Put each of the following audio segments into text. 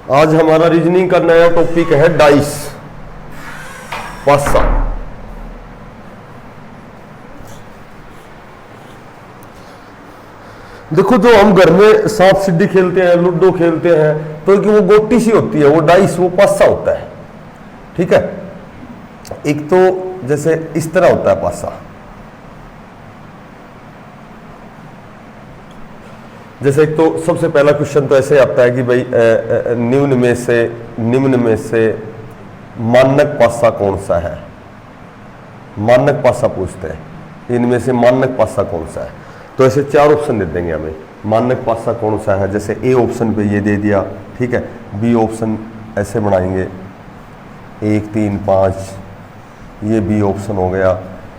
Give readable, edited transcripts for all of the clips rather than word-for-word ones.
आज हमारा रीजनिंग का नया टॉपिक है डाइस, पासा। देखो, जो हम घर में सांप सीढ़ी खेलते हैं, लूडो खेलते हैं, तो कि वो गोटी सी होती है, वो डाइस, वो पासा होता है। ठीक है, एक तो जैसे इस तरह होता है पासा, जैसे एक तो सबसे पहला क्वेश्चन तो ऐसे आता है कि भाई निम्न में से मानक पासा कौन सा है। मानक पासा पूछते हैं, इनमें से मानक पासा कौन सा है। तो ऐसे 4 ऑप्शन दे देंगे हमें, मानक पासा कौन सा है। जैसे ए ऑप्शन पे ये दे दिया, ठीक है। बी ऑप्शन ऐसे बनाएंगे 1 3 5, ये बी ऑप्शन हो गया।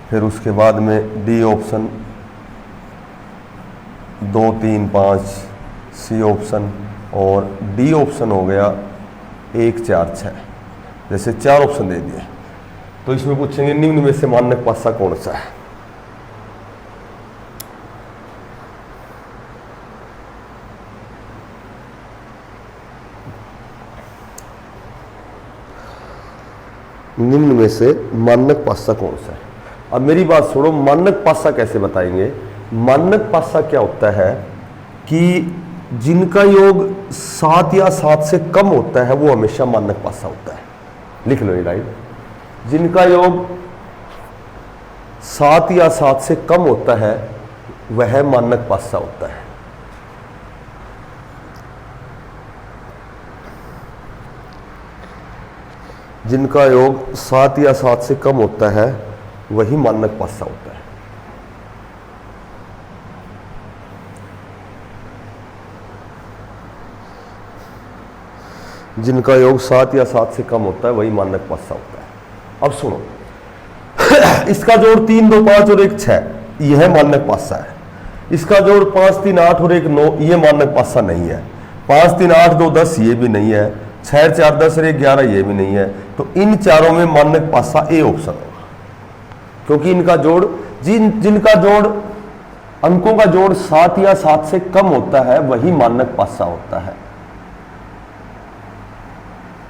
फिर उसके बाद में डी ऑप्शन 2 3 5, सी ऑप्शन, और डी ऑप्शन हो गया 1 4 6। जैसे 4 ऑप्शन दे दिए, तो इसमें पूछेंगे निम्न में से मानक पासा कौन सा है। निम्न में से मानक पासा कौन सा है। अब मेरी बात सुनो, मानक पासा कैसे बताएंगे। मानक पासा क्या होता है कि जिनका योग 7 या 7 से कम होता है वो हमेशा मानक पासा होता है। लिख लो ये लाइन, जिनका योग 7 या 7 से कम होता है वह मानक पासा होता है। जिनका योग 7 या 7 से कम होता है वही मानक पासा होता है। जिनका योग 7 या 7 से कम होता है वही मानक पासा होता है। अब सुनो, इसका जोड़ 3 2 5 और 1 6, यह मानक पासा है। इसका जोड़ 5 3 8 और 1 9, यह मानक पासा नहीं है। 5 3 8 2 10, ये भी नहीं है। 6 4 10 और 1 11, ये भी नहीं है। तो इन चारों में मानक पासा ए ऑप्शन होगा, क्योंकि इनका जोड़, जिनका जोड़, अंकों का जोड़ 7 या 7 से कम होता है वही मानक पासा होता है।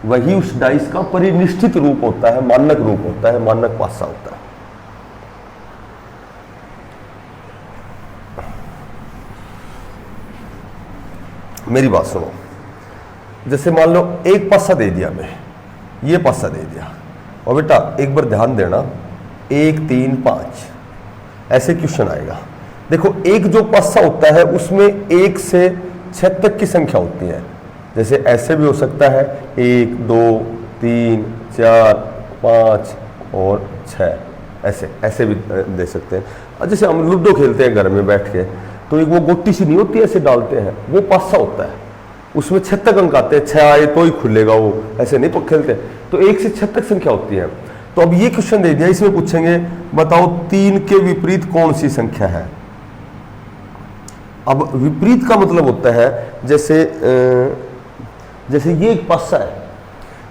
वही उस डाइस का परिनिष्ठित रूप होता है, मानक रूप होता है, मानक पासा होता है। मेरी बात सुनो, जैसे मान लो एक पासा दे दिया मैं, ये पासा दे दिया, और बेटा एक बार ध्यान देना, 1 3 5 ऐसे क्वेश्चन आएगा। देखो, एक जो पासा होता है उसमें 1 से 6 तक की संख्या होती है। जैसे ऐसे भी हो सकता है 1 2 3 4 5 और 6, ऐसे भी दे सकते हैं। जैसे हम लूडो खेलते हैं घर में बैठ के, तो एक वो गोटी सी नहीं होती, ऐसे डालते हैं, वो पासा होता है। उसमें 6 तक अंक आते हैं, 6 आए तो ही खुलेगा वो, ऐसे नहीं खेलते। तो 1 से 6 तक संख्या होती है। तो अब ये क्वेश्चन दे दिया, इसमें पूछेंगे बताओ 3 के विपरीत कौन सी संख्या है। अब विपरीत का मतलब होता है जैसे ये एक पासा है,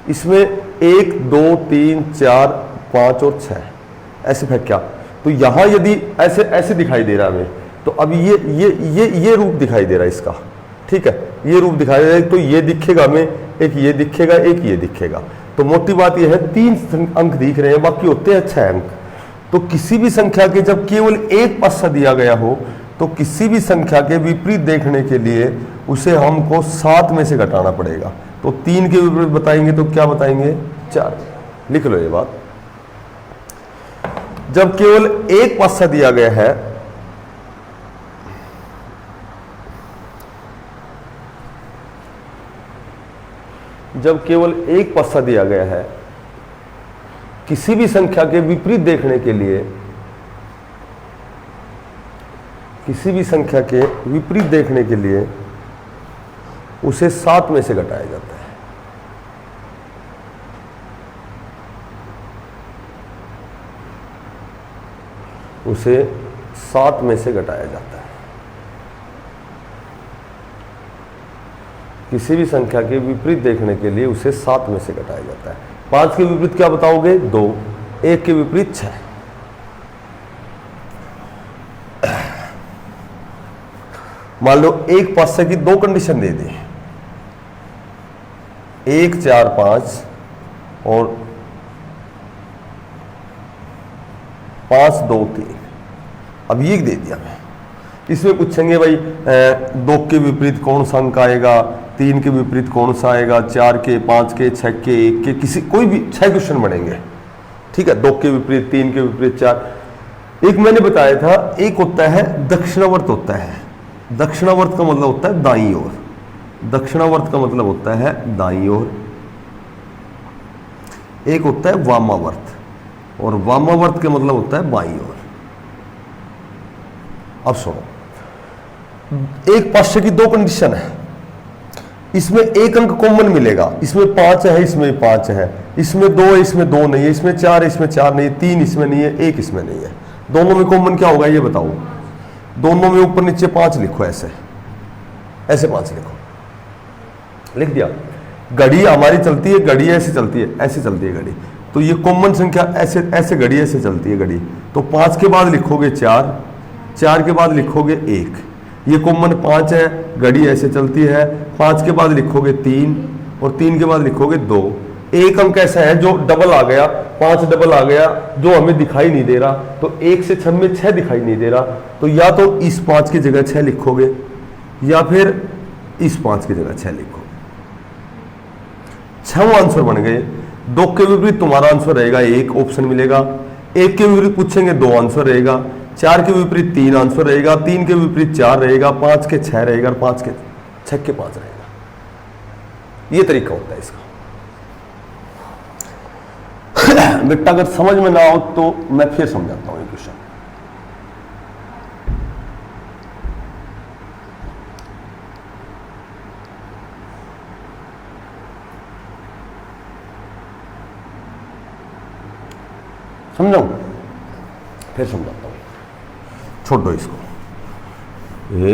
इसमें 1 2 3 4 5 और 6 ऐसे फेंका, तो यहां यदि ऐसे दिखाई दे रहा है हमें, तो अब ये रूप दिखाई दे रहा है इसका, ठीक है, ये रूप दिखाई दे रहा है। तो ये दिखेगा हमें, एक ये दिखेगा, एक ये दिखेगा। तो मोटी बात ये है 3 अंक दिख रहे हैं, बाकी होते हैं 6 अंक। तो किसी भी संख्या के जब केवल एक पासा दिया गया हो, तो किसी भी संख्या के विपरीत देखने के लिए उसे हमको 7 में से घटाना पड़ेगा। तो 3 के विपरीत बताएंगे तो क्या बताएंगे, 4। लिख लो ये बात। जब केवल एक पासा दिया गया है, जब केवल एक पासा दिया गया है, किसी भी संख्या के विपरीत देखने के लिए, किसी भी संख्या के विपरीत देखने के लिए उसे 7 में से घटाया जाता है। उसे 7 में से घटाया जाता है। किसी भी संख्या के विपरीत देखने के लिए उसे 7 में से घटाया जाता है। 5 के विपरीत क्या बताओगे, 2। 1 के विपरीत 6। मान लो एक पासे की 2 कंडीशन दे दी, 1 4 5 और 5 2 3। अब ये दे दिया मैं। इसमें पूछेंगे भाई 2 के विपरीत कौन सा अंक आएगा, 3 के विपरीत कौन सा आएगा, 4 के, 5 के, 6 के, 1 के, किसी कोई भी 6 क्वेश्चन बनेंगे। ठीक है, 2 के विपरीत, 3 के विपरीत, 4। एक मैंने बताया था, एक होता है दक्षिणावर्त होता है। दक्षिणावर्त का मतलब होता है दाईं ओर। दक्षिणावर्त का मतलब होता है दाईं ओर। एक होता है वामावर्त, और वामावर्त का मतलब होता है बाईं ओर। अब सुनो, एक पाश्य की 2 कंडीशन है। इसमें एक अंक कॉमन मिलेगा, इसमें 5 है, इसमें 5 है, इसमें 2 है, इसमें 2 नहीं है, इसमें 4 है, इसमें 4 नहीं है, 3 इसमें नहीं है, 1 इसमें नहीं है। दोनों में कॉमन क्या होगा ये बताओ? दोनों में ऊपर नीचे 5 लिखो, ऐसे ऐसे 5 लिखो, लिख दिया। घड़ी हमारी चलती है, घड़ी ऐसे चलती है, ऐसे चलती है घड़ी, तो ये कॉमन संख्या ऐसे ऐसे घड़ी ऐसे चलती है घड़ी। तो 5 के बाद लिखोगे 4, 4 के बाद लिखोगे 1, ये कॉमन 5 है, घड़ी ऐसे चलती है। 5 के बाद लिखोगे 3, और 3 के बाद लिखोगे 2। एक अंक ऐसा है जो डबल आ गया, 5 डबल आ गया, जो हमें दिखाई नहीं दे रहा। तो 1 से 6 में 6 दिखाई नहीं दे रहा, तो या तो इस 5 की जगह 6 लिखोगे, या फिर इस 5 की जगह 6 लिखोगे। 6 आंसर बन गए। 2 के विपरीत तुम्हारा आंसर रहेगा 1, ऑप्शन मिलेगा। 1 के विपरीत पूछेंगे 2 आंसर रहेगा। 4 के विपरीत 3 आंसर रहेगा। 3 के विपरीत 4 रहेगा। 5 के 6 रहेगा, और 5 के 6 के 5 रहेगा। ये तरीका होता है इसका। बेटा अगर समझ में ना हो तो मैं फिर समझाता हूं ये क्वेश्चन। समझाऊं? फिर समझाता हूं, छोड़ दो इसको। ये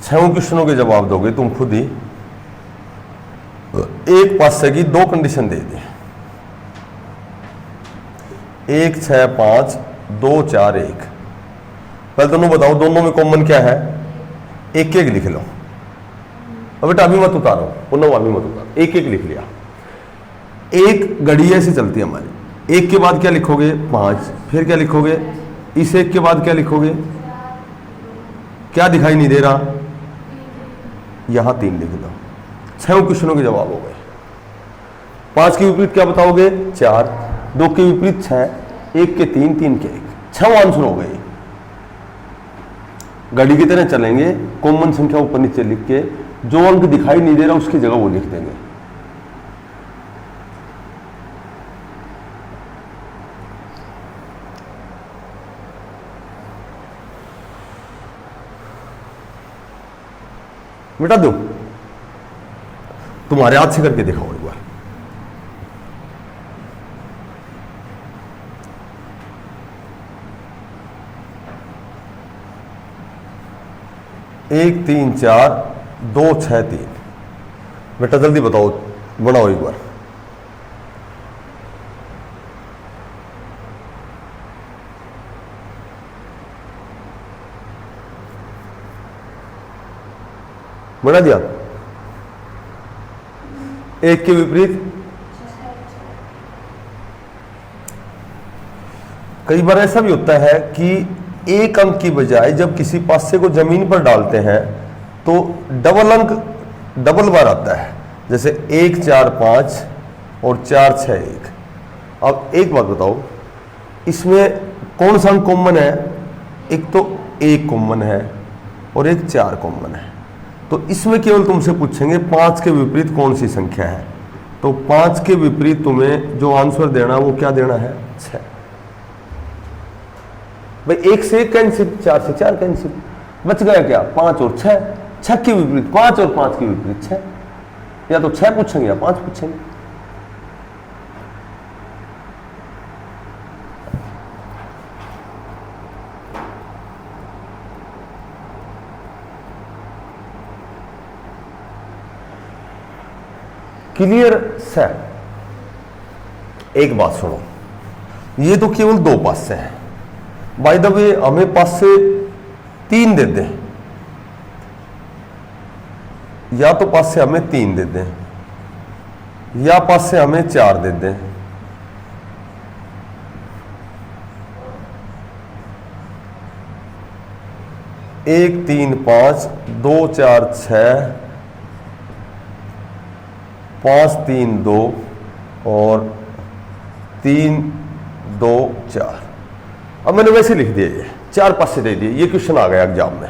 6 क्वेश्चनों के जवाब दोगे तुम खुद ही। एक पासे की 2 कंडीशन दे दी, 1 6 5 2 4 1। पहले दोनों बताओ, दोनों में कॉमन क्या है? 1 1 लिख लो। अब बेटा अभी मत उतारो, पुनः अभी मत उतारो, 1 1 लिख लिया। एक घड़ी ऐसे चलती है हमारी। 1 के बाद क्या लिखोगे? 5। फिर क्या लिखोगे? इस 1 के बाद क्या लिखोगे? क्या दिखाई नहीं दे रहा? यहां 3 लिख दो। 6 क्वेश्चनों के जवाब हो गए। 5 के विपरीत क्या बताओगे? 4। 2 के विपरीत 6, 1 के 3, 3 के 1। 6 आंसर हो गए। घड़ी की तरह चलेंगे, कॉमन संख्या ऊपर नीचे लिख के, जो अंक दिखाई नहीं दे रहा उसकी जगह वो लिख देंगे। मिटा दो, तुम्हारे हाथ से करके दिखाओ एक बार। एक 3 4 2 6 3। बेटा जल्दी बताओ, बनाओ एक बार। बना दिया? 1 के विपरीत कई बार ऐसा भी होता है कि एक अंक की बजाय जब किसी पासे को जमीन पर डालते हैं तो डबल अंक डबल बार आता है, जैसे 1 4 5 और 4 6 1। अब एक बात बताओ, इसमें कौन सा अंक कॉमन है? एक तो 1 कॉमन है और एक 4 कॉमन है। तो इसमें केवल तुमसे पूछेंगे 5 के विपरीत कौन सी संख्या है। तो 5 के विपरीत तुम्हें जो आंसर देना वो क्या देना है? 6। भाई 1 से 1 कैंसिल, 4 से 4 कैंसिल, बच गया क्या? 5 और 6। 6 के विपरीत 5 और 5 के विपरीत 6। या तो 6 पूछेंगे या 5 पूछेंगे। क्लियर से? एक बात सुनो, ये तो केवल 2 पासे हैं। बाय द वे हमें पासे 3 दे दें, या तो पासे हमें 3 दे दें, या पास से हमें 4 दे दें, एक 3 5 2 4 6 5 3 2 और 3 2 4। अब मैंने वैसे लिख दिया, ये 4 पासे दे दिए। ये क्वेश्चन आ गया एग्जाम में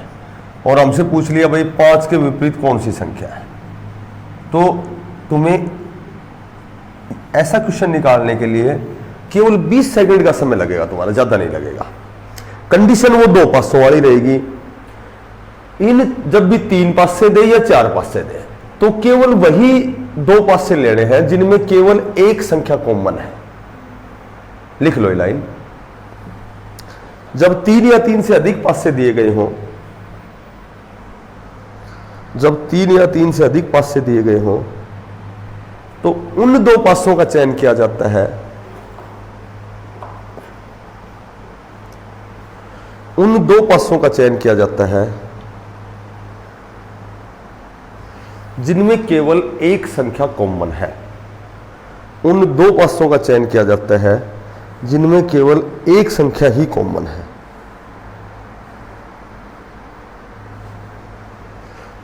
और हमसे पूछ लिया भाई 5 के विपरीत कौन सी संख्या है। तो तुम्हें ऐसा क्वेश्चन निकालने के लिए केवल 20 सेकंड का समय लगेगा, तुम्हारा ज्यादा नहीं लगेगा। कंडीशन वो 2 पासों वाली रहेगी। इन जब भी 3 पासे दे या 4 पासे दे तो केवल वही 2 पासे लेने हैं जिनमें केवल एक संख्या कॉमन है। लिख लो ये लाइन। जब 3 या 3 से अधिक पासे दिए गए हों, जब 3 या 3 से अधिक पासे दिए गए हों तो उन 2 पासों का चयन किया जाता है, उन 2 पासों का चयन किया जाता है जिनमें केवल एक संख्या कॉमन है। उन 2 पासों का चयन किया जाता है जिनमें केवल एक संख्या ही कॉमन है,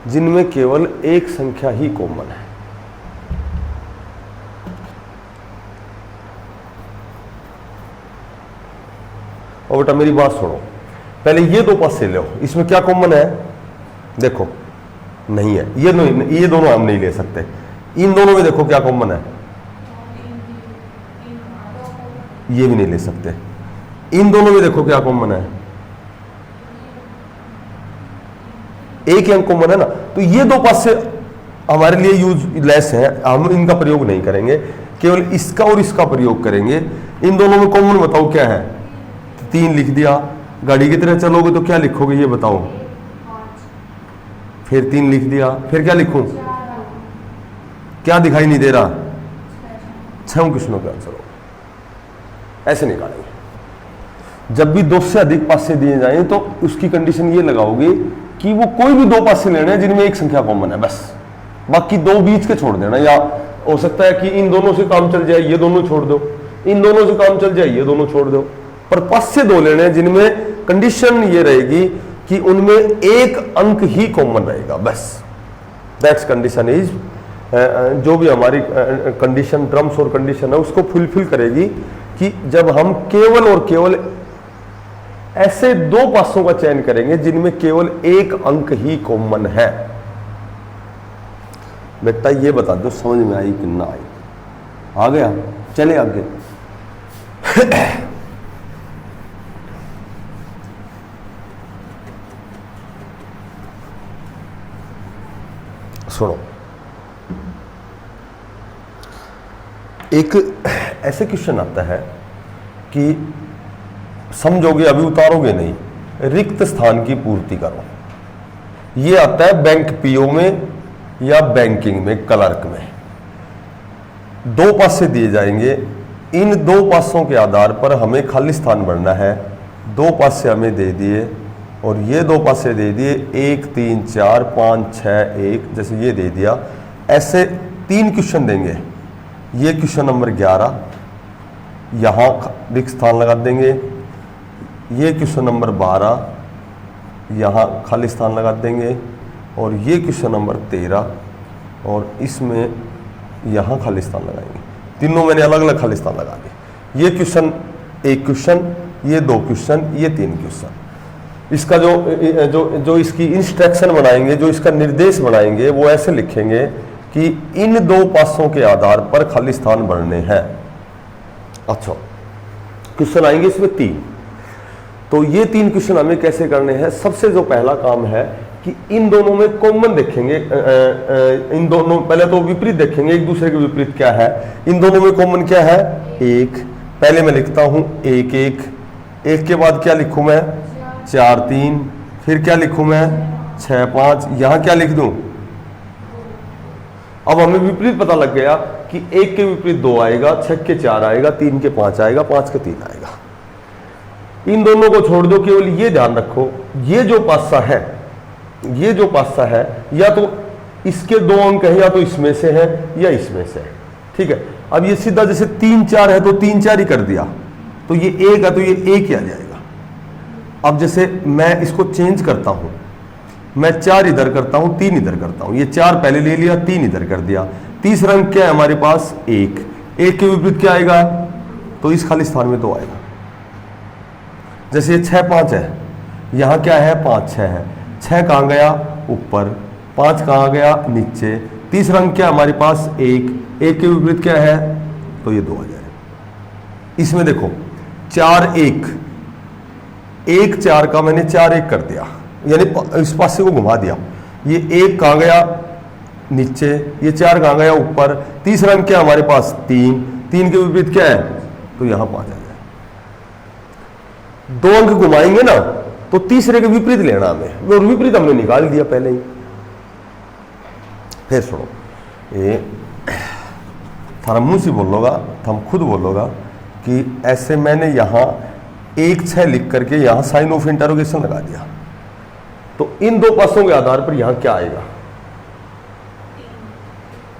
जिनमें केवल एक संख्या ही कॉमन है। और बेटा मेरी बात सुनो, पहले ये 2 पासे लो, इसमें क्या कॉमन है? देखो नहीं है, ये दोनों हम नहीं ले सकते। इन दोनों में देखो क्या कॉमन है, ये भी नहीं ले सकते। इन दोनों में देखो क्या कॉमन है, एक अंक कॉमन है ना। तो ये 2 पासे हमारे लिए यूजलेस हैं, हम इनका प्रयोग नहीं करेंगे, केवल इसका और इसका प्रयोग करेंगे। इन दोनों में कॉमन बताओ क्या है? 3 लिख दिया। गाड़ी की तरह चलोगे तो क्या लिखोगे ये बताओ? फिर 3 लिख दिया, फिर क्या लिखूं? क्या दिखाई नहीं दे रहा? 6 क्वेश्चनों का आंसर होगा। ऐसे निकालेंगे। जब भी 2 से अधिक पासे दिए जाएं तो उसकी कंडीशन ये लगाओगे कि वो कोई भी 2 पासे लेने हैं जिनमें एक संख्या कॉमन है, बस। बाकी 2 बीच के छोड़ देना, या हो सकता है कि इन दोनों से काम चल जाए, ये दोनों छोड़ दो, इन दोनों से काम चल जाए, ये दोनों छोड़ दो, पर पासे 2 लेने हैं जिनमें कंडीशन ये रहेगी कि उनमें एक अंक ही कॉमन रहेगा, बस। दैट्स कंडीशन इज, जो भी हमारी कंडीशन ड्रम्स और कंडीशन है उसको फुलफिल करेगी कि जब हम केवल और केवल ऐसे 2 पासों का चयन करेंगे जिनमें केवल एक अंक ही कॉमन है। बेटा ये बता दो समझ में आई कि ना आई? आ गया? चले आगे। सुनो, एक ऐसे क्वेश्चन आता है कि समझोगे अभी, उतारोगे नहीं, रिक्त स्थान की पूर्ति करो। ये आता है बैंक पीओ में या बैंकिंग में, क्लर्क में। 2 पासे दिए जाएंगे, इन 2 पासों के आधार पर हमें खाली स्थान भरना है। 2 पासे हमें दे दिए और ये 2 पासे दे दिए, 1 3 4 5 6 1, जैसे ये दे दिया। ऐसे 3 क्वेश्चन देंगे। ये क्वेश्चन नंबर 11 यहाँ रिक्त स्थान लगा देंगे, ये क्वेश्चन नंबर 12 यहाँ खाली स्थान लगा देंगे, और ये क्वेश्चन नंबर 13 और इसमें यहाँ खाली स्थान लगाएंगे। तीनों मैंने अलग अलग खाली स्थान लगा दिए। ये क्वेश्चन 1 क्वेश्चन, ये 2 क्वेश्चन, ये 3 क्वेश्चन। इसका जो इसकी इंस्ट्रक्शन बनाएंगे, जो इसका निर्देश बनाएंगे, वो ऐसे लिखेंगे कि इन 2 पासों के आधार पर खाली स्थान भरने हैं। अच्छा, क्वेश्चन आएंगे इसमें 3। तो ये 3 क्वेश्चन हमें कैसे करने हैं? सबसे जो पहला काम है कि इन दोनों में कॉमन देखेंगे। इन दोनों, पहले तो विपरीत देखेंगे, एक दूसरे के विपरीत क्या है। इन दोनों में कॉमन क्या है? 1। पहले मैं लिखता हूं 1 1, 1 के बाद क्या लिखूं मैं? 4 3, फिर क्या लिखूं मैं? 6 5, यहां क्या लिख दूं? अब हमें विपरीत पता लग गया कि 1 के विपरीत 2 आएगा, 6 के 4 आएगा, 3 के 5 आएगा, 5 के 3 आएगा। इन दोनों को छोड़ दो, केवल ये ध्यान रखो, ये जो पासा है, ये जो पासा है, या तो इसके 2 अंक है, या तो इसमें से है या इसमें से है। ठीक है। अब ये सीधा जैसे 3 4 है तो 3 4 ही कर दिया, तो ये 1 है तो ये 1 ही आ जाएगा। अब जैसे मैं इसको चेंज करता हूं, मैं 4 इधर करता हूं 3 इधर करता हूं, ये 4 पहले ले लिया 3 इधर कर दिया। तीसरा अंक क्या है हमारे पास 1, 1 के विपरीत क्या आएगा, तो इस खाली स्थान में 2 आएगा। जैसे ये 6 5 है, यहां क्या है 5 6 है, 6 कहां गया ऊपर, 5 कहां गया नीचे, तीसरा अंक क्या हमारे पास 1, 1 के विपरीत क्या है, तो ये 2 आ जाएगा। इसमें देखो 4 1, 1 4 का मैंने 4 1 कर दिया, यानी इस पासे को घुमा दिया। ये 1 कहां गया नीचे, ये 4 कहां गया ऊपर, तीसरा अंक क्या हमारे पास 3, 3 के विपरीत क्या है, तो यहां 5 आ जाएगा। 2 अंक घुमाएंगे ना तो तीसरे के विपरीत लेना हमें, वो विपरीत हमने निकाल दिया पहले ही। फिर सुनो, ये थारा मुंह से बोलोगा, हम खुद बोलोगा कि ऐसे मैंने यहां 1 6 लिख करके यहां साइन ऑफ इंटरोगेशन लगा दिया, तो इन 2 पासों के आधार पर यहां क्या आएगा,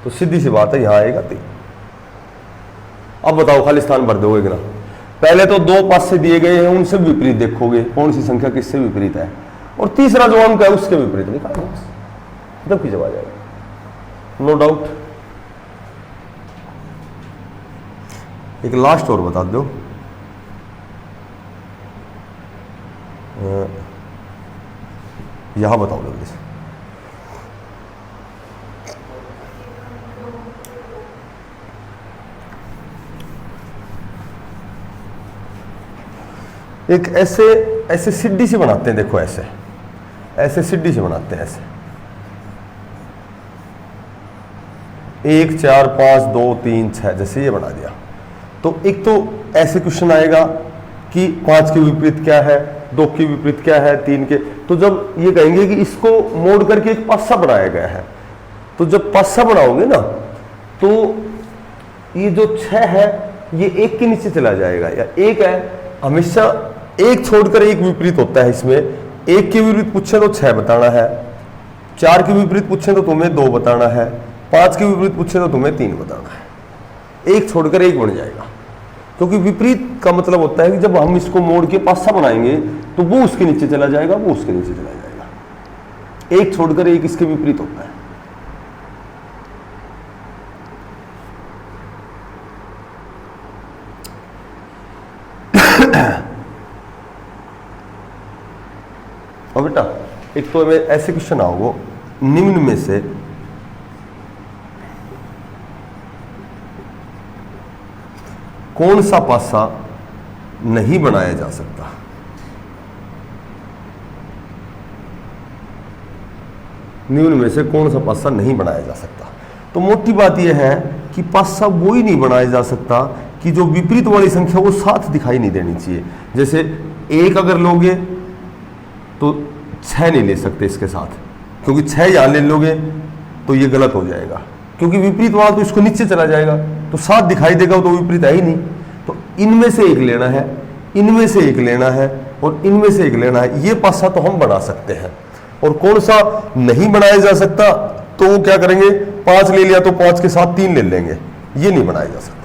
तो सीधी सी बात है यहां आएगा 3। अब बताओ खाली स्थान भर दोगे कि ना। पहले तो 2 पास से दिए गए हैं, उनसे विपरीत देखोगे कौन सी संख्या किससे विपरीत है, और तीसरा जो अंक है उसके विपरीत निकालो, तब की जवाब आ जाएगा, नो डाउट। एक लास्ट और बता दो, यहां बताओ जल्दी से। एक ऐसे ऐसे सीढ़ी से बनाते हैं, देखो ऐसे ऐसे सीढ़ी से बनाते हैं, ऐसे 1 4 5 2 3 6 जैसे ये बना दिया। तो एक तो ऐसे क्वेश्चन आएगा कि 5 के विपरीत क्या है, 2 के विपरीत क्या है, 3 के, तो जब ये कहेंगे कि इसको मोड़ करके एक पासा बनाया गया है, तो जब पासा बनाओगे ना तो ये जो 6 है ये 1 के नीचे चला जाएगा, या 1 है हमेशा 1 छोड़कर 1 विपरीत होता है इसमें। 1 के विपरीत पूछे तो 6 बताना है, 4 के विपरीत पूछे तो तुम्हें 2 बताना है, 5 के विपरीत पूछे तो तुम्हें 3 बताना है। 1 छोड़कर 1 बन जाएगा, क्योंकि विपरीत का मतलब होता है कि जब हम इसको मोड़ के पासा बनाएंगे तो वो उसके नीचे चला जाएगा, वो उसके नीचे चला जाएगा। 1 छोड़कर 1 इसके विपरीत होता है। और बेटा एक तो हमें ऐसे क्वेश्चन आओगे, निम्न में से कौन सा पासा नहीं बनाया जा सकता। निम्न में से कौन सा पासा नहीं बनाया जा सकता। तो मोटी बात यह है कि पासा वो ही नहीं बनाया जा सकता कि जो विपरीत वाली संख्या वो साथ दिखाई नहीं देनी चाहिए। जैसे 1 अगर लोगे तो 6 नहीं ले सकते इसके साथ, क्योंकि 6 यहां ले लोगे तो ये गलत हो जाएगा, क्योंकि विपरीत वाला तो इसको नीचे चला जाएगा, तो 7 दिखाई देगा तो विपरीत है ही नहीं। तो इनमें से एक लेना है, इनमें से एक लेना है, और इनमें से एक लेना है। ये पासा तो हम बना सकते हैं। और कौन सा नहीं बनाया जा सकता, तो वो क्या करेंगे, 5 ले लिया तो 5 के साथ 3 ले लेंगे, ये नहीं बनाया जा सकता।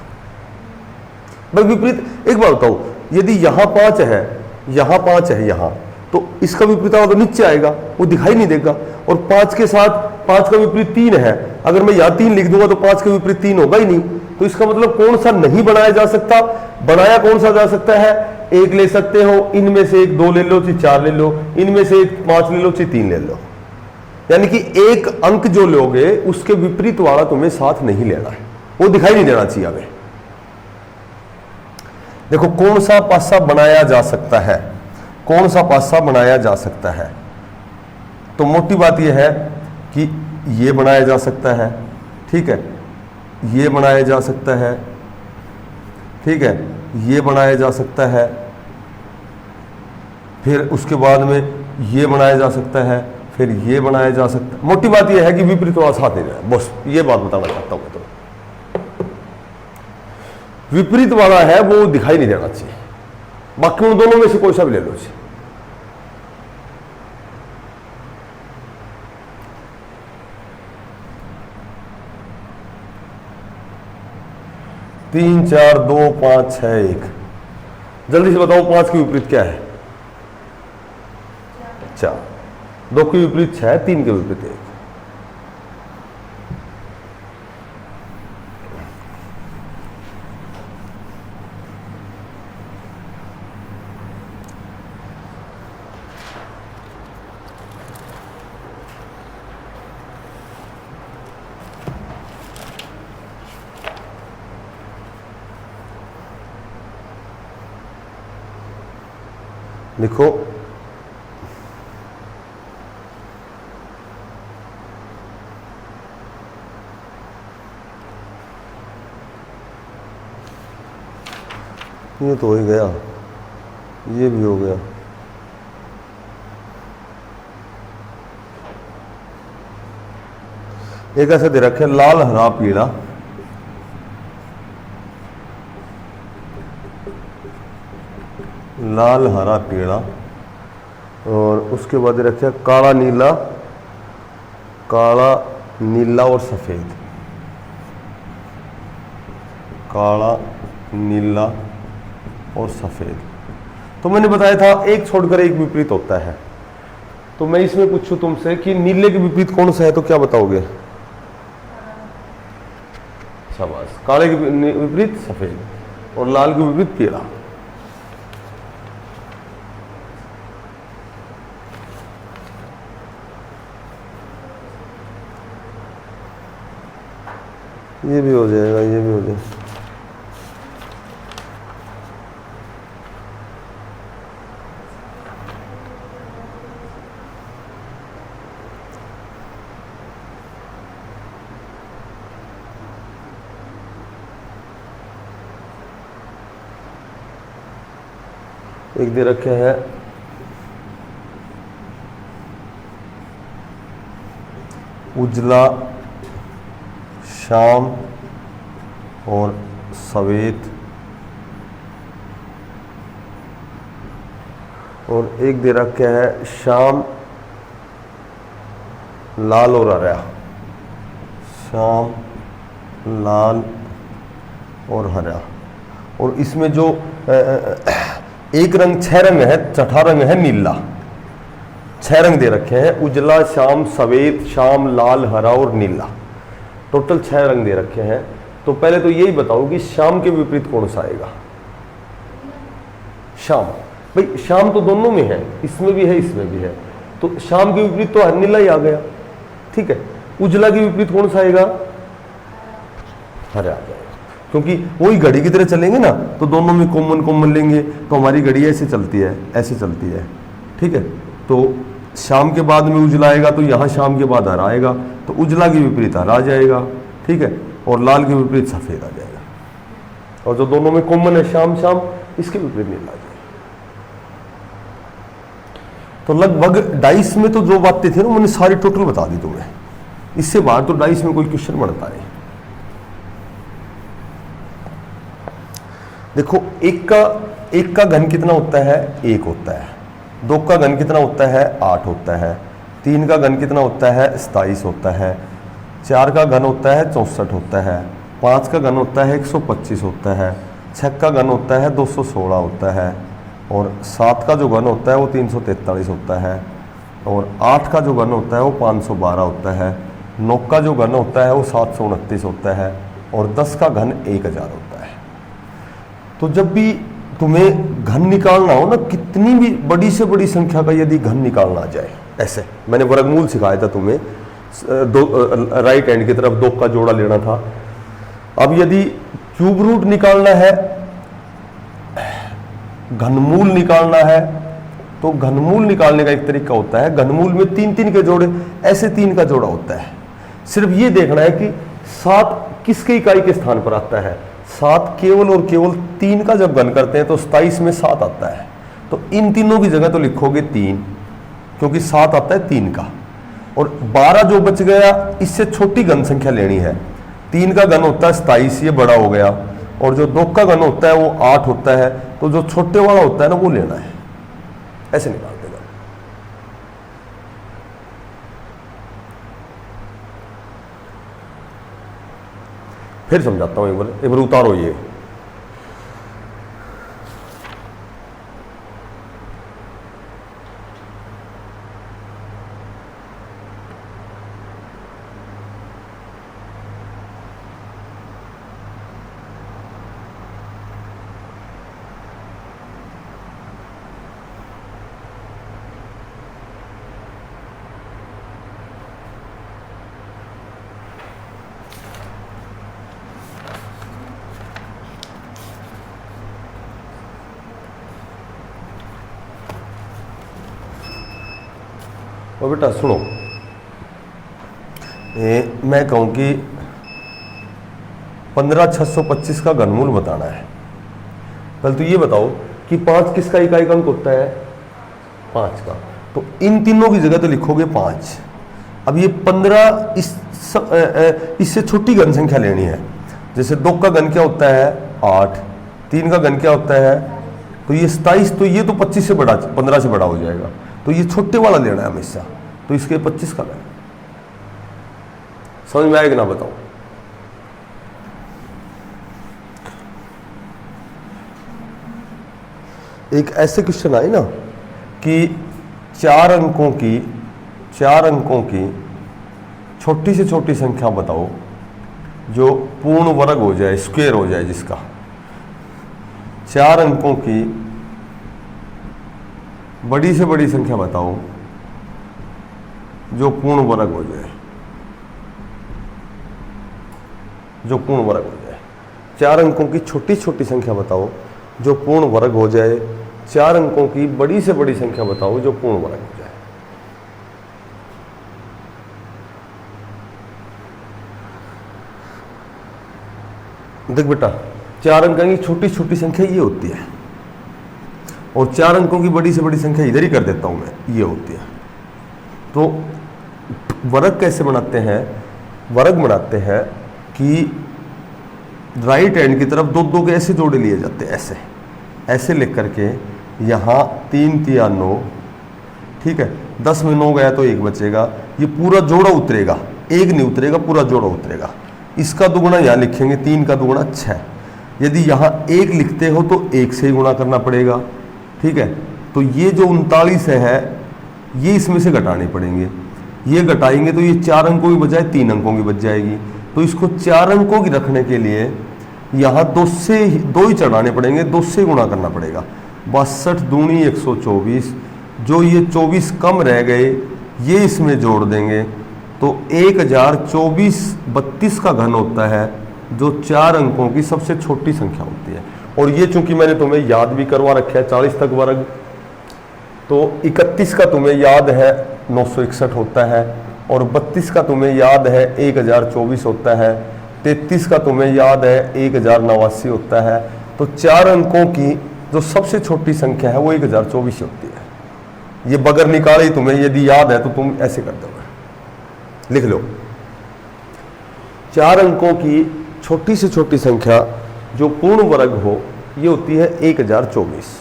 भाई विपरीत एक बात बताओ, यदि यहां 5 है, यहां 5 है, यहां, तो इसका विपरीत तो नीचे आएगा, वो दिखाई नहीं देगा। और 5 के साथ 5 का विपरीत 3 है, अगर मैं यहां 3 लिख दूंगा तो 5 के विपरीत 3 होगा ही नहीं। तो इसका मतलब कौन सा नहीं बनाया जा सकता, बनाया कौन सा जा सकता है, 1 ले सकते हो, इनमें से एक 2 ले लो, चाहे 4 ले लो, इनमें से एक 5 ले लो, चाहे 3 ले लो। यानी कि एक अंक जो लोगे उसके विपरीत वाला तुम्हें साथ नहीं लेना है, वो दिखाई नहीं देना चाहिए हमें। देखो कौन सा पासा बनाया जा सकता है, कौन सा पासा बनाया जा सकता है। तो मोटी बात यह है कि ये बनाया जा सकता है, ठीक है, ये बनाया जा सकता है, ठीक है, ये बनाया जा सकता है, फिर उसके बाद में ये बनाया जा सकता है, फिर ये बनाया जा सकता है। मोटी बात यह है कि विपरीत वाला साथ नहीं देना, बस ये बात बताना चाहता हूं मैं। तो विपरीत वाला है वो दिखाई नहीं देना चाहिए, बाकी उन दोनों में से कोई सा भी ले लो। 3 4 2 5 6 1। जल्दी से बताओ 5 के विपरीत क्या है? 4। 2 के विपरीत 6, 3 के विपरीत 1। लिखो ये तो हो ही गया, ये भी हो गया। एक ऐसे दे रखे लाल हरा पीला, लाल हरा पीला, और उसके बाद रखे काला नीला, काला नीला और सफेद, काला नीला और सफेद। तो मैंने बताया था एक छोड़कर एक विपरीत होता है। तो मैं इसमें पूछूं तुमसे कि नीले के विपरीत कौन सा है, तो क्या बताओगे? शाबाश। काले के विपरीत सफेद और लाल के विपरीत पीला। ये भी हो जाएगा, ये भी हो जाएगा। एक दे रखे है उजला, शाम और सफेद, और एक दे रखे है शाम, लाल और हरा, शाम, लाल और हरा। और इसमें जो एक रंग 6 रंग है, चौथा रंग है नीला। 6 रंग दे रखे हैं, उजला, शाम, सफेद, शाम, लाल, हरा और नीला। टोटल 6 रंग दे रखे हैं। तो पहले तो यही बताओ कि शाम के विपरीत कौन सा आएगा? शाम। भाई शाम तो दोनों में है, इसमें भी है, इसमें भी है। तो शाम के विपरीत तो नीला ही आ गया, ठीक है। उजला के विपरीत कौन सा आएगा? हरा आ जाएगा, क्योंकि वही घड़ी की तरह चलेंगे ना, तो दोनों में कॉमन कॉमन लेंगे, तो हमारी घड़ी ऐसे चलती है, ऐसे चलती है, ठीक है। तो शाम के बाद में उजला आएगा, तो यहाँ शाम के बाद हरा आएगा, तो उजला के विपरीत हरा आ जाएगा, ठीक है। और लाल के विपरीत सफेद आ जाएगा, और जो दोनों में कॉमन है शाम शाम, इसके विपरीत नीला आ जाएगा। तो लगभग डाइस में तो जो बातें थी ना, मैंने सारी टोटल बता दी तुम्हें। इससे बाहर तो डाइस में कोई क्वेश्चन बनता नहीं। देखो एक का घन कितना होता है? 1 होता है। 2 का घन कितना होता है? 8 होता है। 3 का घन कितना होता है? 27 होता है। 4 का घन होता है 64 होता है। 5 का घन होता है 125 होता है। 6 का घन होता है 216 होता है। और 7 का जो घन होता है वो 343 होता है। और 8 का जो घन होता है वो 512 होता है। 9 का जो घन होता है वो 729 होता है। और 10 का घन 1000 होता है। तो जब भी तुम्हें घन निकालना हो ना, कितनी भी बड़ी से बड़ी संख्या का यदि घन निकालना जाए, ऐसे मैंने वर्गमूल सिखाया था तुम्हें, राइट हैंड की तरफ 2 का जोड़ा लेना था। अब यदि क्यूब रूट निकालना है, घनमूल निकालना है, तो घनमूल निकालने का एक तरीका होता है, घनमूल में 3 के जोड़े, ऐसे 3 का जोड़ा होता है। सिर्फ ये देखना है कि 7 किसके इकाई के स्थान पर आता है। 7 केवल और केवल 3 का जब घन करते हैं तो 27 में 7 आता है। तो इन तीनों की जगह तो लिखोगे 3, क्योंकि 7 आता है 3 का। और 12 जो बच गया, इससे छोटी घन संख्या लेनी है। 3 का घन होता है 27, ये बड़ा हो गया। और जो 2 का घन होता है वो 8 होता है, तो जो छोटे वाला होता है ना वो लेना है। ऐसे निकाल देगा। फिर समझाता हूँ एक बार उतारो ये। और बेटा सुनो, मैं कहूँ कि 15,625 का घनमूल बताना है। पहले तो ये बताओ कि 5 किसका इकाई अंक होता है? 5 का। तो इन तीनों की जगह तो लिखोगे 5। अब ये 15 इससे छोटी घन संख्या लेनी है। जैसे 2 का घन क्या होता है? 8। 3 का घन क्या होता है? तो ये 27। तो ये तो 25 से बड़ा, 15 से बड़ा हो जाएगा। तो ये छोटे वाला लेना है हमेशा। तो इसके 25 का घन। समझ में आएगा ना? बताओ। एक ऐसे क्वेश्चन आए ना कि 4 अंकों की छोटी से छोटी संख्या बताओ जो पूर्ण वर्ग हो जाए, स्क्वायर हो जाए जिसका। 4 अंकों की बड़ी से बड़ी संख्या बताओ जो पूर्ण वर्ग हो जाए, जो पूर्ण वर्ग हो जाए। 4 अंकों की छोटी छोटी संख्या बताओ जो पूर्ण वर्ग हो जाए। 4 अंकों की बड़ी से बड़ी संख्या बताओ जो पूर्ण वर्ग हो जाए। देख बेटा, 4 अंकों की छोटी छोटी संख्या ये होती है, और 4 अंकों की बड़ी से बड़ी संख्या इधर ही कर देता हूं मैं, ये होती है। तो वर्ग कैसे बनाते हैं? वर्ग बनाते हैं कि राइट हैंड की तरफ 2 के ऐसे जोड़े लिए जाते हैं, ऐसे ऐसे लिख करके यहाँ 3 तिया 9, ठीक है। 10 में 9 गया तो 1 बचेगा। ये पूरा जोड़ा उतरेगा, 1 नहीं उतरेगा, पूरा जोड़ा उतरेगा। इसका दुगुना यहाँ लिखेंगे, 3 का दुगुना 6। यदि यहाँ 1 लिखते हो तो 1 से ही गुणा करना पड़ेगा, ठीक है। तो ये जो 39 है ये इसमें से घटाने पड़ेंगे। ये घटाएंगे तो ये 4 अंकों की बजाय 3 अंकों की बच जाएगी। तो इसको 4 अंकों की रखने के लिए यहाँ 2 ही चढ़ाने पड़ेंगे, 2 से गुणा करना पड़ेगा। 62 दूनी 124, जो ये 24 कम रह गए ये इसमें जोड़ देंगे तो 1024 32 का घन होता है, जो 4 अंकों की सबसे छोटी संख्या होती है। और ये चूंकि मैंने तुम्हें याद भी करवा रखा है 40 तक वर्ग, तो 31 का तुम्हें याद है 961 होता है, और 32 का तुम्हें याद है 1024 होता है, 33 का तुम्हें याद है 1089 होता है। तो 4 अंकों की जो सबसे छोटी संख्या है वो 1024 होती है। ये बगैर निकाले ही तुम्हें यदि याद है तो तुम ऐसे कर दोगे, लिख लो। 4 अंकों की छोटी से छोटी संख्या जो पूर्ण वर्ग हो ये होती है 1024।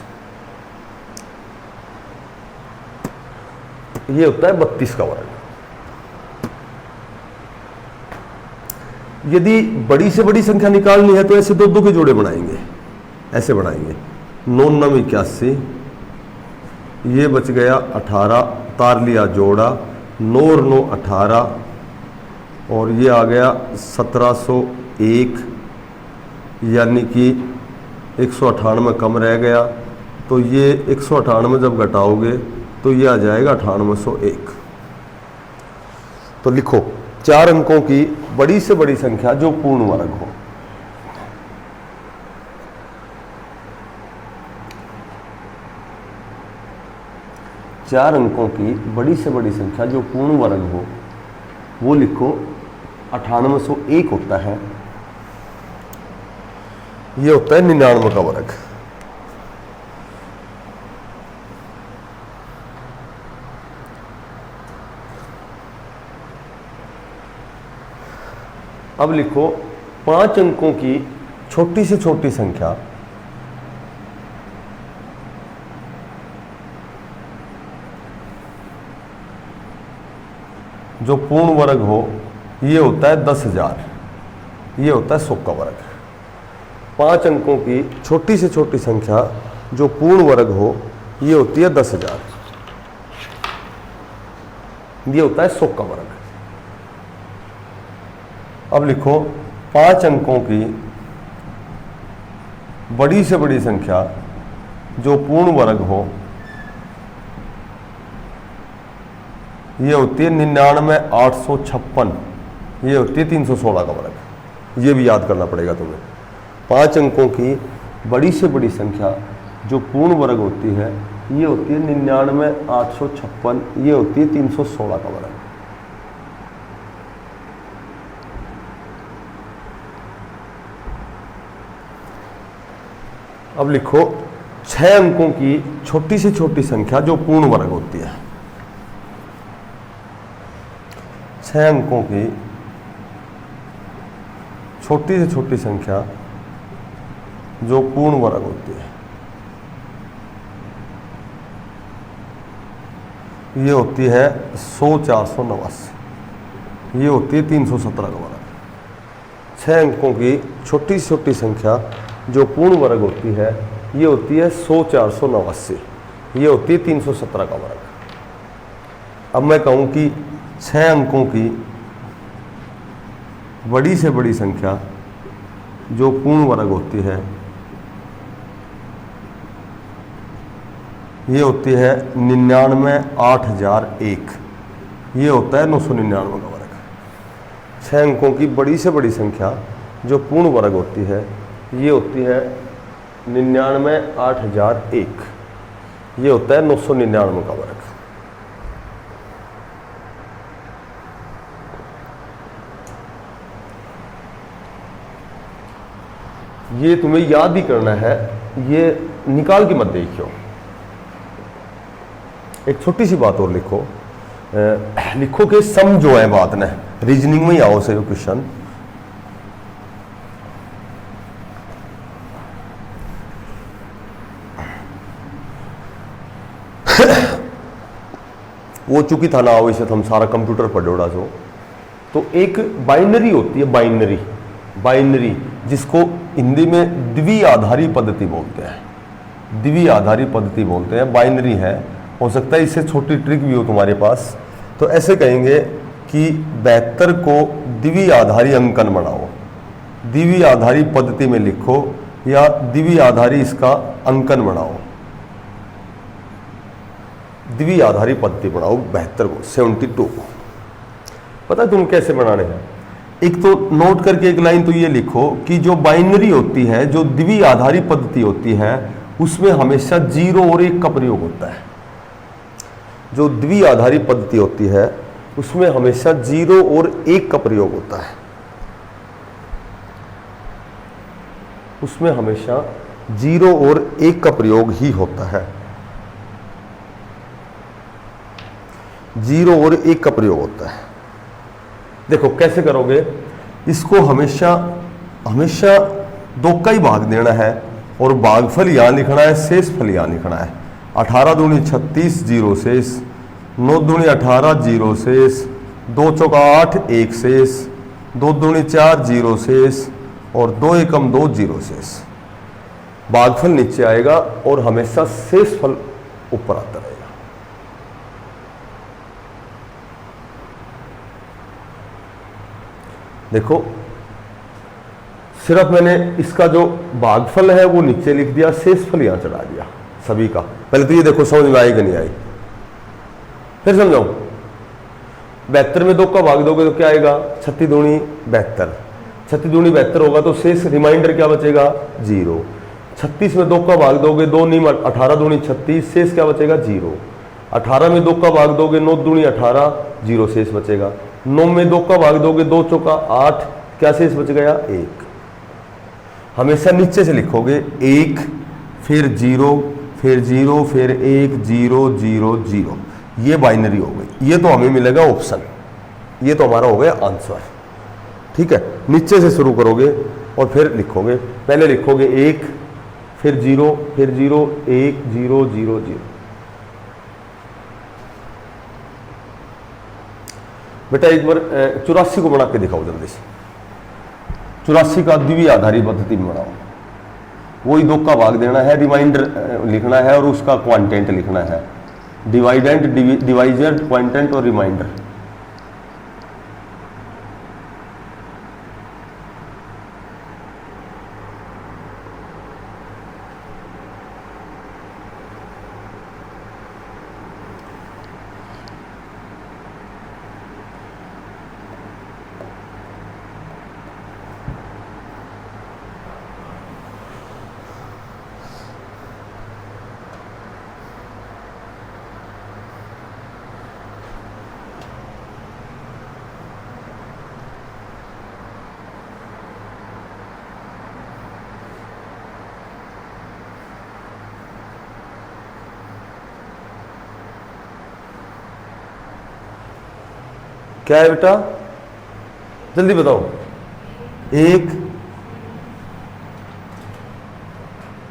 ये होता है 32 का वर्ग। यदि बड़ी से बड़ी संख्या निकालनी है तो ऐसे 2 के जोड़े बनाएंगे, ऐसे बनाएंगे। 9 9 81, ये बच गया 18, तार लिया जोड़ा, 9 और 9 18, और ये आ गया 1701, यानी कि 198 कम रह गया। तो ये 198 जब घटाओगे तो ये आ जाएगा 9801। तो लिखो 4 अंकों की बड़ी से बड़ी संख्या जो पूर्ण वर्ग हो। चार अंकों की बड़ी से बड़ी संख्या जो पूर्ण वर्ग हो वो लिखो 9801 होता है। ये होता है 99 का वर्ग। अब लिखो 5 अंकों की छोटी से छोटी संख्या जो पूर्ण वर्ग हो ये होता है 10,000। ये होता है 100 का वर्ग। 5 अंकों की छोटी से छोटी संख्या जो पूर्ण वर्ग हो ये होती है 10,000। ये होता है 100 का वर्ग। अब लिखो 5 अंकों की बड़ी से बड़ी संख्या जो पूर्ण वर्ग हो ये होती है 99,856। ये होती है 316 का वर्ग। ये भी याद करना पड़ेगा तुम्हें। 5 अंकों की बड़ी से बड़ी संख्या जो पूर्ण वर्ग होती है ये होती है 99,856। ये होती है 316 का वर्ग। अब लिखो 6 अंकों की छोटी से छोटी संख्या जो पूर्ण वर्ग होती है। 6 अंकों की छोटी से छोटी संख्या जो पूर्ण वर्ग होती है ये होती है 100, 489। ये होती है 317 का वर्ग। 6 अंकों की छोटी से छोटी संख्या जो पूर्ण वर्ग होती है ये होती है 100, 489। ये होती है 317 का वर्ग। अब मैं कहूँ कि 6 अंकों की बड़ी से बड़ी संख्या जो पूर्ण वर्ग होती है ये होती है 99,801। ये होता है 999 का वर्ग। 6 अंकों की बड़ी से बड़ी संख्या जो पूर्ण वर्ग होती है ये होती है 99,801। ये होता है 999 का वर्ग। ये तुम्हें याद ही करना है, ये निकाल के मत देखियो। एक छोटी सी बात और लिखो, लिखो कि सम जो है बात ना रीजनिंग में ही आओ से क्वेश्चन। वो चूंकि था ना आओ इसे तो हम सारा कंप्यूटर पर जोड़ा जो। तो एक बाइनरी होती है, बाइनरी जिसको हिंदी में द्विआधारी पद्धति बोलते हैं। द्विआधारी पद्धति बोलते हैं, बाइनरी है। हो सकता है इससे छोटी ट्रिक भी हो तुम्हारे पास। तो ऐसे कहेंगे कि 72 को द्विआधारी अंकन बनाओ, द्विआधारी पद्धति में लिखो या द्विआधारी इसका अंकन बनाओ। द्विआधारी पद्धति बनाओ 72 को, 72 को। पता है तुम कैसे बनाने हैं? एक तो नोट करके एक लाइन तो ये लिखो कि जो बाइनरी होती है, जो द्विआधारी पद्धति होती है, उसमें हमेशा 0 और 1 का प्रयोग होता है। जो द्विआधारी पद्धति होती है उसमें हमेशा 0 और 1 का प्रयोग होता है। उसमें हमेशा 0 और 1 का प्रयोग ही होता है। 0 और 1 का प्रयोग होता है। देखो कैसे करोगे इसको, हमेशा 2 का ही भाग देना है और भागफल यहां लिखना है, शेष फल यहां लिखना है। 18 दूनी 36, 0 शेष। 9 दूनी 18, 0 शेष। 2 चौका 8, 1 शेष। 2 दूनी 4, 0 शेष। और 2 एकम 2, 0 शेष। भागफल नीचे आएगा और हमेशा शेष फल ऊपर आता रहेगा। देखो सिर्फ मैंने इसका जो भागफल है वो नीचे लिख दिया, शेष फल यहां चढ़ा दिया सभी का। पहले तो ये देखो समझ में आई कि नहीं आई, फिर समझाऊं। 72 में 2 का भाग दोगे तो क्या आएगा? 36 दूनी 72। 36 दूनी 72 होगा तो शेष रिमाइंडर क्या बचेगा? 0। 36 में 2 का भाग दोगे, 2 नीम 18 दूनी 36, शेष क्या बचेगा? 0। 18 में 2 का भाग दोगे, 9 दूनी 18, 0 शेष बचेगा। 9 में 2 का भाग दोगे, 2 चौका 8, क्या शेष बच गया? 1। हमेशा नीचे से लिखोगे 1, फिर 0, फिर 0, फिर 1, 0, 0, 0। ये बाइनरी हो गई। ये तो हमें मिलेगा ऑप्शन, ये तो हमारा हो गया आंसर। ठीक है, नीचे से शुरू करोगे और फिर लिखोगे, पहले लिखोगे 1, फिर 0, फिर 0, 1, 0, 0, 0। बेटा एक बार 84 को बना के दिखाओ जल्दी से। 84 का द्विआधारी पद्धति में बनाओ। वही 2 का भाग देना है, रिमाइंडर लिखना है और उसका क्वांटेंट लिखना है। डिवाइडेंट, डिवाइजर, क्वांटेंट और रिमाइंडर। क्या है बेटा, जल्दी बताओ। 1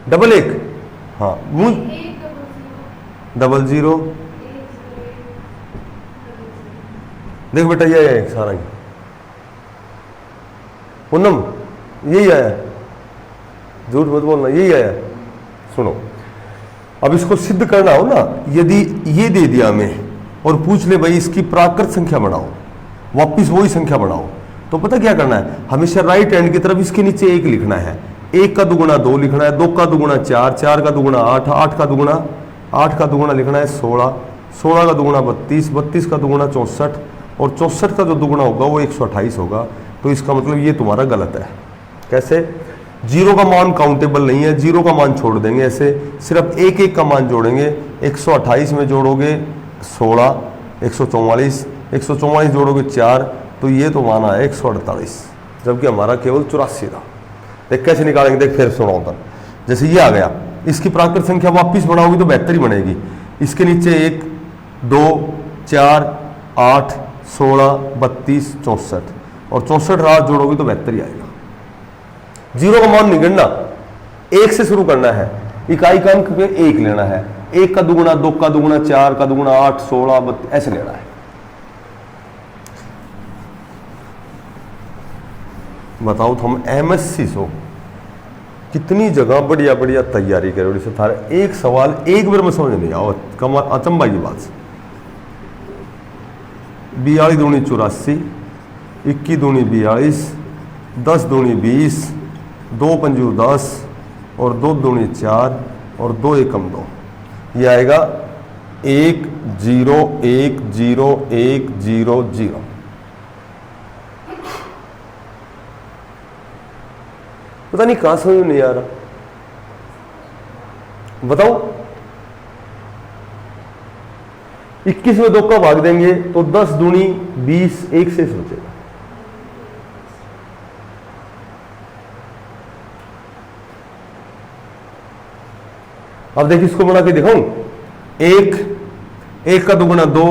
डबल 1, हाँ मुझ 00। देख बेटा ये आया एक सारा ही, पूनम यही आया, झूठ मत बोलना, यही आया। सुनो, अब इसको सिद्ध करना हो ना, यदि ये दे दिया हमें और पूछ ले भाई इसकी प्राकृत संख्या बढ़ाओ, वापिस वही संख्या बढ़ाओ, तो पता क्या करना है, हमेशा राइट हैंड की तरफ इसके नीचे 1 लिखना है। 1 का दुगुना 2 लिखना है, 2 का दुगुना 4, 4 का दुगुना 8, 8 का दुगुना लिखना है 16, 16 का दुगुना 32, 32 का दुगुना 64 और 64 का जो दुगुना होगा वो 128 होगा। तो इसका मतलब ये तुम्हारा गलत है। कैसे? 0 का मान काउंटेबल नहीं है, 0 का मान छोड़ देंगे, ऐसे सिर्फ 1 का मान जोड़ेंगे। 128 में जोड़ोगे 16, 144, 144 जोड़ोगे 4, तो ये तो माना है 148, जबकि हमारा केवल 84 था। देख कैसे निकालेंगे, देख फिर सुनाओ तब। जैसे ये आ गया, इसकी प्राकृत संख्या वापिस बढ़ाओगी तो 72 बनेगी। इसके नीचे 1, 2, 4, 8, 16, 32, 64 और 64 रात जोड़ोगे तो 72 आएगा। 0 का मान नहीं गिनना, 1 से शुरू करना है, इकाई का अंक पे 1 लेना है। 1 का दुगुना 2 का दुगुना 4 का दुगुना 8, 16, 32 ऐसे लेना है। बताओ तो हम MSc सो कितनी जगह बढ़िया बढ़िया तैयारी करो, से थारे एक सवाल एक बार में समझ नहीं आओ, कमाल अचंबा की बात से। 42 दूनी 84, 21 दूनी 42, 10 दूनी 20, 2 पंजू 10 और 2 दूनी 4 और 2 एकम 2। ये आएगा 1 0 1 0 1 0 0। पता नहीं कहां समझ नहीं आ रहा, बताओ। 21 में 2 का भाग देंगे तो 10 दूनी 20, 1 से बचेगा। अब देखिए इसको बना के दिखाऊं। 1 का दुगुना 2,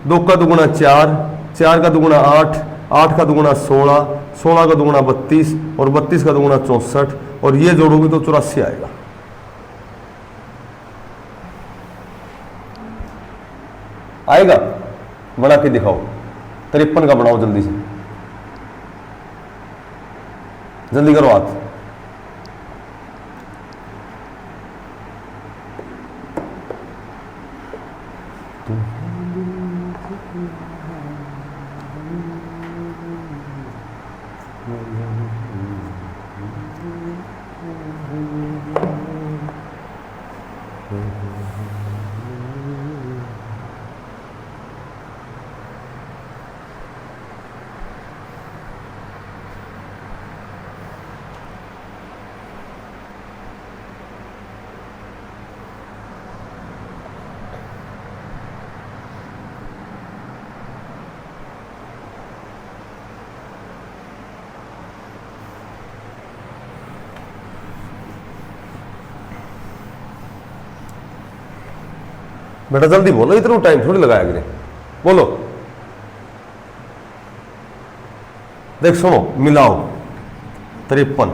2 का दुगुना 4, 4 का दुगुना 8, 8 का दुगुना 16, 16 का दुगुना 32 और 32 का दुगुना 64 और ये जोड़ोगे तो 84 आएगा। आएगा? बना के दिखाओ। 53 का बनाओ जल्दी से, जल्दी करो हाथ। बेटा जल्दी बोलो, इतना टाइम थोड़ी लगाया गिरे, बोलो। देख सुनो, मिलाओ। 53,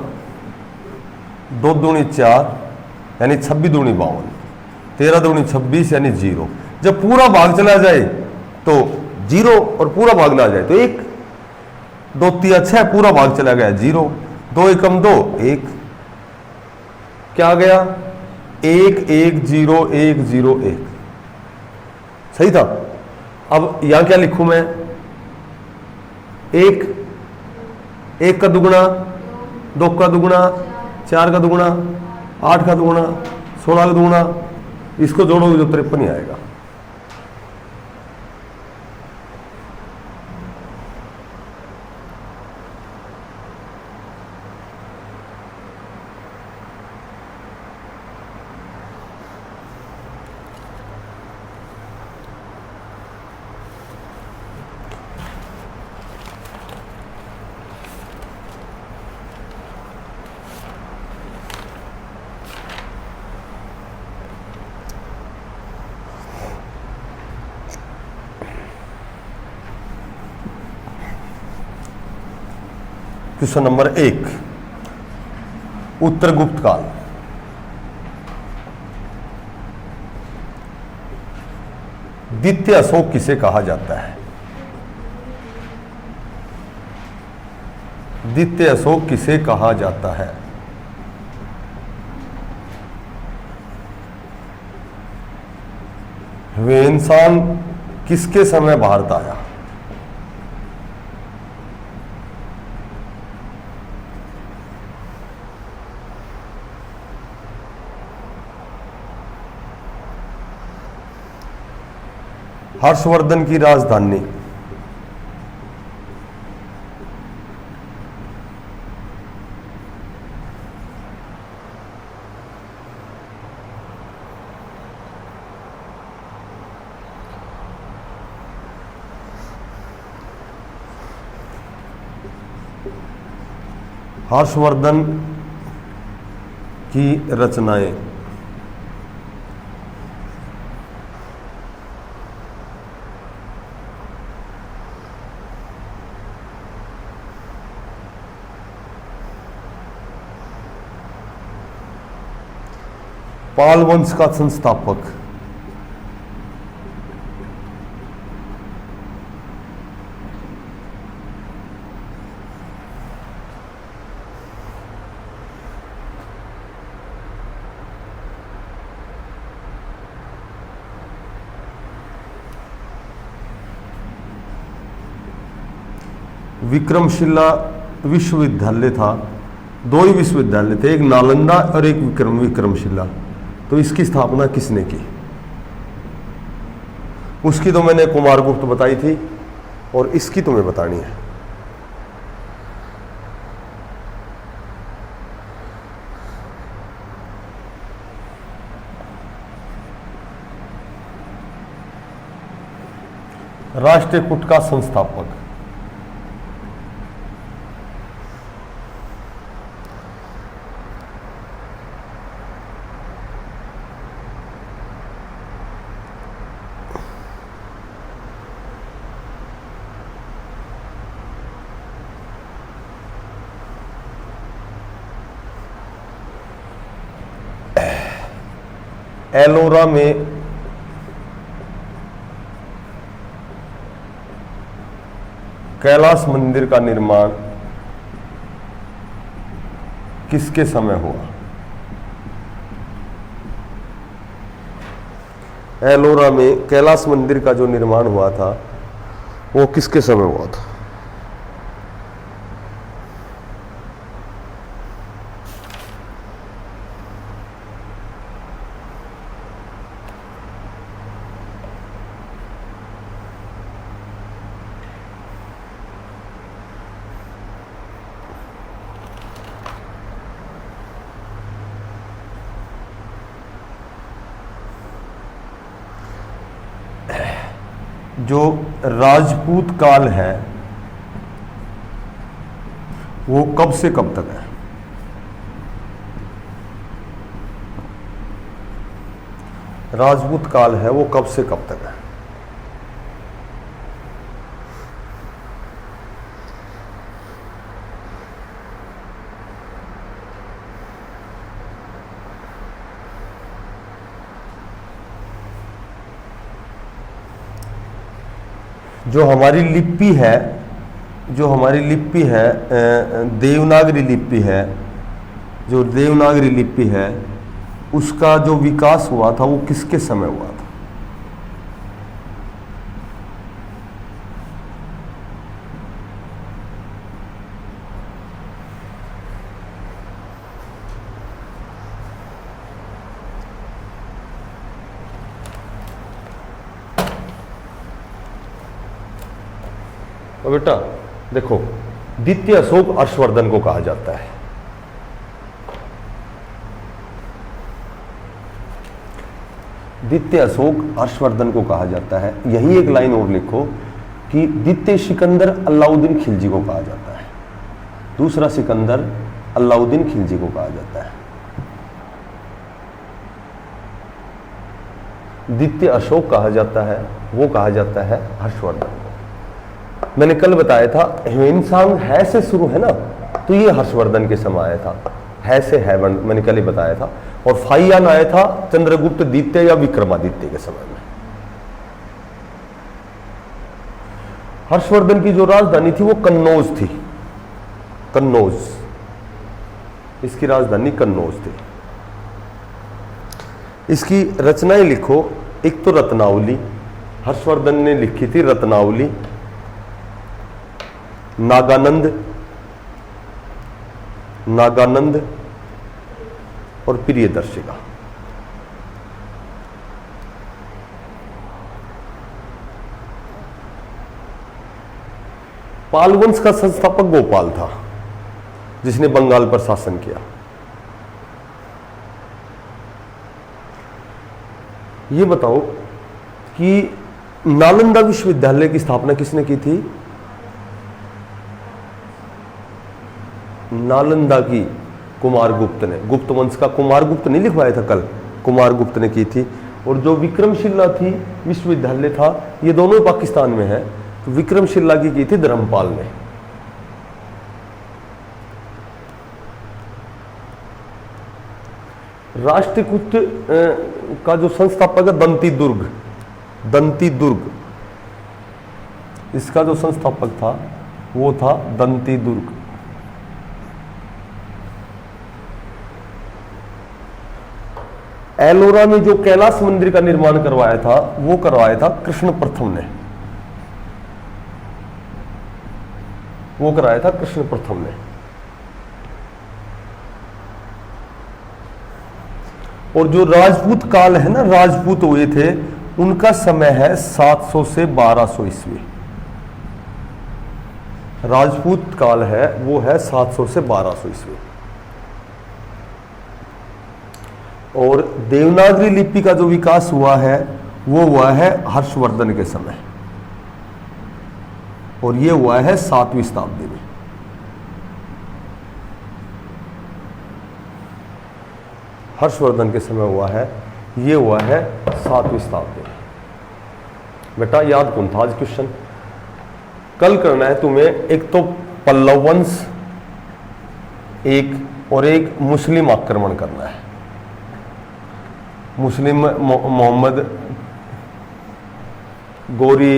2 दूनी 4 यानी 26 दूनी 52, 13 दूनी 26 यानी 0। जब पूरा भाग चला जाए तो 0 और पूरा भाग ना जाए तो 1, 2 3 6 पूरा भाग चला गया 0। 2 एकम 2 1, क्या आ गया 1 1 0 1 0 1, सही था। अब यहां क्या लिखूं मैं, 1 का दुगुना 2 का दुगुना 4 का दुगुना 8 का दुगुना 16 का दुगुना, इसको जोड़ोगे तो 53 ही आएगा। क्वेश्चन नंबर 1, उत्तर गुप्त काल। द्वितीय अशोक किसे कहा जाता है? द्वितीय अशोक किसे कहा जाता है? ह्वेनसांग किसके समय भारत आया? हर्षवर्धन की राजधानी? हर्षवर्धन की रचनाएं? पाल वंश का संस्थापक? विक्रमशिला विश्वविद्यालय था, 2 ही विश्वविद्यालय थे, एक नालंदा और एक विक्रमशिला। तो इसकी स्थापना किसने की? उसकी तो मैंने कुमारगुप्त बताई थी, और इसकी तुम्हें बतानी है। राष्ट्रकूट का संस्थापक? एलोरा में कैलाश मंदिर का निर्माण किसके समय हुआ? एलोरा में कैलाश मंदिर का जो निर्माण हुआ था वो किसके समय हुआ था? जो राजपूत काल है वो कब से कब तक है? राजपूत काल है वो कब से कब तक है? जो हमारी लिपि है जो हमारी लिपि है देवनागरी लिपि है, जो देवनागरी लिपि है उसका जो विकास हुआ था वो किसके समय हुआ था? तो बेटा देखो, द्वितीय अशोक हर्षवर्धन को कहा जाता है। द्वितीय अशोक हर्षवर्धन को कहा जाता है। यही एक लाइन और लिखो कि द्वितीय सिकंदर अलाउद्दीन खिलजी को कहा जाता है। दूसरा सिकंदर अलाउद्दीन खिलजी को कहा जाता है। द्वितीय अशोक कहा जाता है, वो कहा जाता है हर्षवर्धन को। मैंने कल बताया था ह्वेनसांग है से शुरू है ना, तो ये हर्षवर्धन के समय आया था। है से हैवन मैंने कल ही बताया था। और फाइयान आया था चंद्रगुप्त द्वितीय या विक्रमादित्य के समय में। हर्षवर्धन की जो राजधानी थी वो कन्नौज थी। कन्नौज, इसकी राजधानी कन्नौज थी। इसकी रचनाएं लिखो। एक तो रत्नावली, हर्षवर्धन ने लिखी थी रत्नावली। नागानंद, नागानंद और प्रियदर्शिका। पाल वंश का संस्थापक गोपाल था, जिसने बंगाल पर शासन किया। ये बताओ कि नालंदा विश्वविद्यालय की स्थापना किसने की थी? नालंदा की कुमारगुप्त ने। गुप्त वंश का कुमारगुप्त नहीं लिखवाया था कल, कुमारगुप्त ने की थी। और जो विक्रमशिला थी विश्वविद्यालय था, ये दोनों पाकिस्तान में है। तो विक्रमशिला की थी धर्मपाल ने। राष्ट्रकूट का जो संस्थापक है दंती दुर्ग, दंती दुर्ग, इसका जो संस्थापक था वो था दंती दुर्ग। एलोरा में जो कैलाश मंदिर का निर्माण करवाया था वो करवाया था कृष्ण प्रथम ने। वो कराया था कृष्ण प्रथम ने। और जो राजपूत काल है ना, राजपूत हुए थे, उनका समय है 700 से 1200 ईस्वी। राजपूत काल है वो है 700 से 1200 ईस्वी। और देवनागरी लिपि का जो विकास हुआ है वो हुआ है हर्षवर्धन के समय, और ये हुआ है 7वीं शताब्दी में। हर्षवर्धन के समय हुआ है, ये हुआ है 7वीं शताब्दी में। बेटा याद कौन था आज क्वेश्चन? कल करना है तुम्हें एक तो पल्लव वंश, एक और एक मुस्लिम आक्रमण करना है। मुस्लिम मोहम्मद गोरी,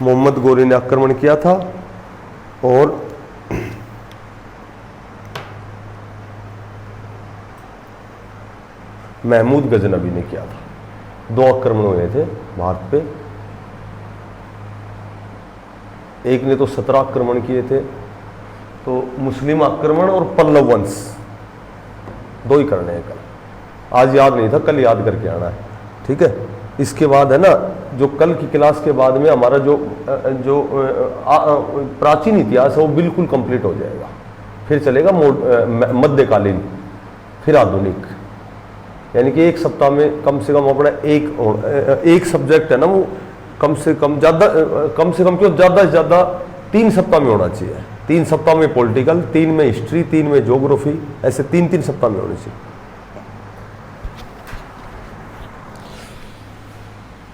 मोहम्मद गोरी ने आक्रमण किया था, और महमूद गजनबी ने किया था। 2 आक्रमण हुए थे भारत पे। एक ने तो 17 आक्रमण किए थे। तो मुस्लिम आक्रमण और पल्लव वंश 2 ही करने हैं कल। आज याद नहीं था, कल याद करके आना है, ठीक है। इसके बाद है ना, जो कल की क्लास के बाद में हमारा जो प्राचीन इतिहास है वो बिल्कुल कंप्लीट हो जाएगा। फिर चलेगा मध्यकालीन, फिर आधुनिक। यानी कि एक सप्ताह में कम से कम अपना एक सब्जेक्ट है ना, वो कम से कम क्यों ज़्यादा से ज़्यादा 3 सप्ताह में होना चाहिए। 3 सप्ताह में पॉलिटिकल, 3 में हिस्ट्री, 3 में ज्योग्राफी, ऐसे 3-3 सप्ताह में होनी चाहिए।